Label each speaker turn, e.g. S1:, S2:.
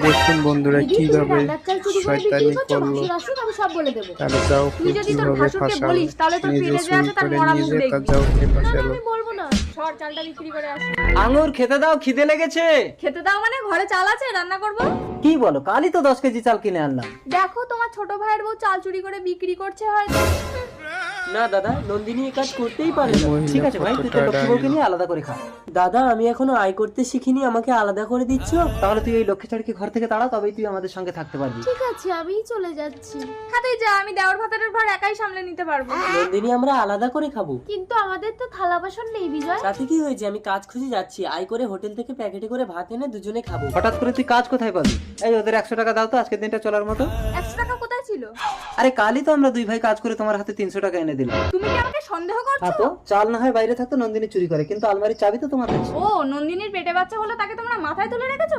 S1: দেখুন বন্ধুরা
S2: দিদি, তুমি
S1: কিভাবে
S2: রান্নার চাল চুরি করে
S1: শয়তানি
S2: বিক্রি করছো?
S1: করলো।
S2: ভাসুর আসুক, আমি সব বলে দেবো।
S1: তাহলে যাওকে
S3: তুই যদি তোর
S1: কিভাবে
S3: ভাসুরকে
S1: ফাঁসালো,
S3: বলিস তাহলে তোর
S1: নিজে
S3: পেটে যে
S1: চুরি
S3: আছে তার
S1: করে
S3: মরা
S1: নিয়ে
S3: মুখ
S1: যে তার
S3: দেখবি।
S1: যাওকে
S2: না, না,
S1: ফাঁসালো।
S2: আমি বলবো না।
S3: সর চালটা বিক্রি করে আসি।
S4: আঙুর খেতে দাও, খিদে লেগেছে।
S3: খেতে দাও মানে ঘরে চাল আছে, রান্না করব।
S4: কি বলো, কালই তো 10 কেজি চাল কিনে আনলাম।
S3: দেখো তোমার ছোট ভাইয়ের বউ চাল চুরি করে বিক্রি করছে হয়তো।
S5: না দাদা, নন্দিনী এই কাজ করতেই পারে না।
S1: মহিলা
S4: ঠিক আছে ভাই, তুই তোর
S1: কতটা
S4: লক্ষ্মী বউকে
S1: ডাইনি।
S4: নিয়ে আলাদা করে খা।
S5: দাদা, আমি এখনো আয় করতে শিখিনি, আমাকে আলাদা করে দিচ্ছ?
S4: তাহলে তুই এই লক্ষ্মী ছাড়কে ঘর থেকে তাড়া, তবেই তুই আমাদের সঙ্গে থাকতে পারবি।
S2: ঠিক আছে, আমিই চলে যাচ্ছি।
S3: হ্যাঁ তুই যা, আমি দেওর ভাতারের ভার একাই সামলে নিতে পারবো।
S5: নন্দিনী, আমরা আলাদা করে খাবো।
S2: কিন্তু আমাদের তো থালা বাসন নেই বিজয়।
S5: তাতে কি হয়েছে, আমি কাজ খুঁজে যাচ্ছি, আয় করে হোটেল থেকে প্যাকেটে করে ভাত এনে দুজনে খাবো।
S4: হঠাৎ করে তুই কাজ কোথায় পাবি? এই ওদের 100 টাকা দাও তো আজকের দিনটা চলার মতো।
S3: 100 টাকা কোথায় ছিল?
S4: আরে কালই তো আমরা দুই ভাই কাজ করে তোমার হাতে 300 টাকা এনে দিলাম।
S3: তুমি কি আমাকে সন্দেহ
S4: হ্যাঁ
S3: করছো?
S4: তো, চাল না হয় বাইরে থাকতো, নন্দিনী চুরি করে, কিন্তু আলমারির চাবি তো তোমার কাছে।
S3: ও নন্দিনীর পেটে বাচ্চা হলো, তাকে তোমরা মাথায় তুলে রেখেছো?